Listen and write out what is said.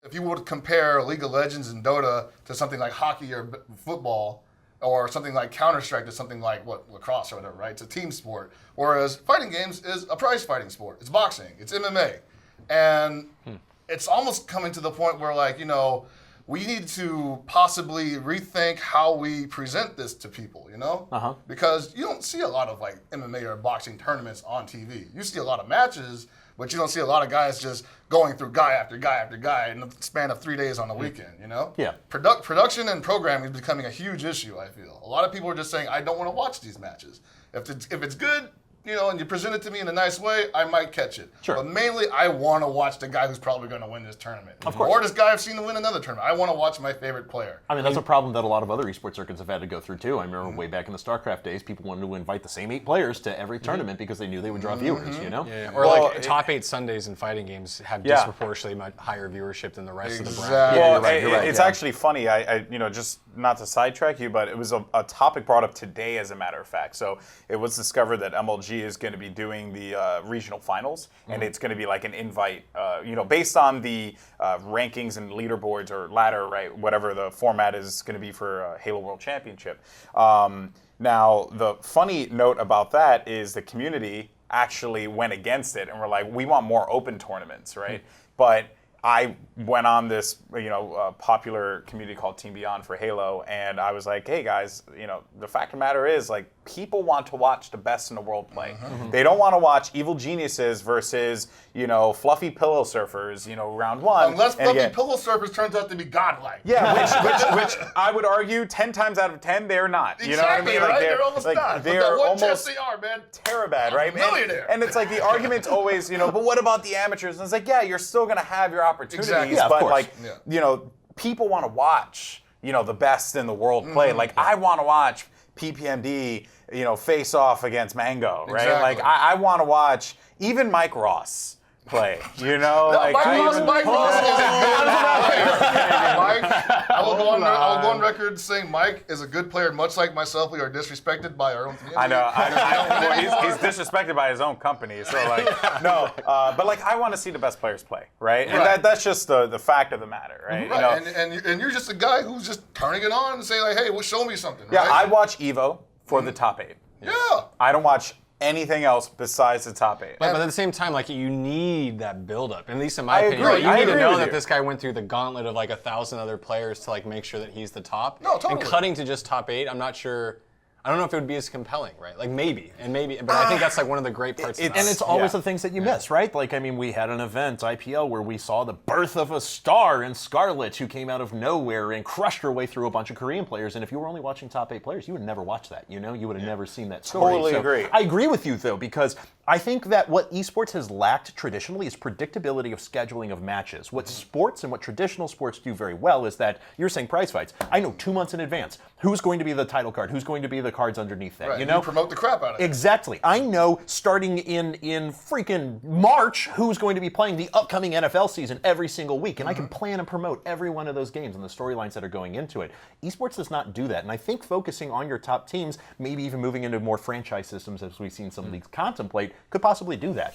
if you would compare League of Legends and Dota to something like hockey or football, or something like Counter-Strike to something like lacrosse or whatever, right? It's a team sport. Whereas fighting games is a prize fighting sport. It's boxing. It's MMA. And it's almost coming to the point where, like, you know, we need to possibly rethink how we present this to people, you know? Because you don't see a lot of, like, MMA or boxing tournaments on TV. You see a lot of matches, but you don't see a lot of guys just going through guy after guy after guy in the span of 3 days on the weekend, you know? Yeah. Production and programming is becoming a huge issue, I feel. A lot of people are just saying, I don't want to watch these matches. If it's good, you know, and you present it to me in a nice way, I might catch it. Sure. But mainly, I want to watch the guy who's probably going to win this tournament. Of course. Or this guy I've seen to win another tournament. I want to watch my favorite player. I mean, that's a problem that a lot of other esports circuits have had to go through, too. I remember way back in the StarCraft days, people wanted to invite the same 8 players to every tournament because they knew they would draw viewers, you know? Yeah. Or like top 8 Sundays in fighting games have disproportionately much higher viewership than the rest of the bracket. Well, you're right. It's actually funny. I you know, just not to sidetrack you, but it was a topic brought up today, as a matter of fact. So it was discovered that MLG is going to be doing the regional finals, and it's going to be like an invite, you know, based on the rankings and leaderboards or ladder, right? Whatever the format is going to be for Halo World Championship. Now, the funny note about that is the community actually went against it and were like, we want more open tournaments, right? But I went on this, you know, popular community called Team Beyond for Halo, and I was like, hey guys, you know, the fact of the matter is, like, people want to watch the best in the world play. They don't want to watch evil geniuses versus, you know, fluffy pillow surfers, you know, round one. Unless fluffy pillow surfers turns out to be godlike. Yeah, which I would argue 10 times out of 10 they're not. You know what I mean? Right? Like They're almost not. They're But what almost chance they are, man. Terabad, right? Millionaire. And it's like the argument's always, you know, but what about the amateurs? And it's like, yeah, you're still going to have your opportunities, Exactly. Yeah, of but course. like, you know, people want to watch, you know, the best in the world play. Like, I want to watch PPMD, you know, face off against Mango, right? Exactly. Like, I want to watch even Mike Ross play, you know? No, like, Mike Ross is a good player. Mike, I will go on record saying Mike is a good player, much like myself. We are disrespected by our own community. I know. Well, he's disrespected by his own company. So, like, no. But, like, I want to see the best players play, right? And that's just the fact of the matter, right? Right. You know? And you're just a guy who's just turning it on and saying, like, hey, well, show me something, Yeah, right? I watch Evo for the top 8. Yeah. I don't watch anything else besides the top 8. But at the same time, like, you need that build-up. At least in my opinion, agree. you I need to agree know with that you. this guy went through the gauntlet of like 1,000 other players to like make sure that he's the top. No, totally. And cutting to just top 8, I'm not sure. I don't know if it would be as compelling, right? Like maybe, but I think that's like one of the great parts of And that. it's always the things that you miss, right? Like, I mean, we had an event, IPL, where we saw the birth of a star in Scarlet who came out of nowhere and crushed her way through a bunch of Korean players. And if you were only watching top 8 players, you would never watch that, you know? You would have never seen that story. Totally agree. I agree with you, though, because I think that what esports has lacked traditionally is predictability of scheduling of matches. What sports and what traditional sports do very well is that you're saying prize fights. I know 2 months in advance who's going to be the title card, who's going to be the cards underneath that. Right. You know, promote the crap out of it. Exactly. I know starting in freaking March who's going to be playing the upcoming NFL season every single week, and I can plan and promote every one of those games and the storylines that are going into it. Esports does not do that, and I think focusing on your top teams, maybe even moving into more franchise systems as we've seen some leagues contemplate, could possibly do that.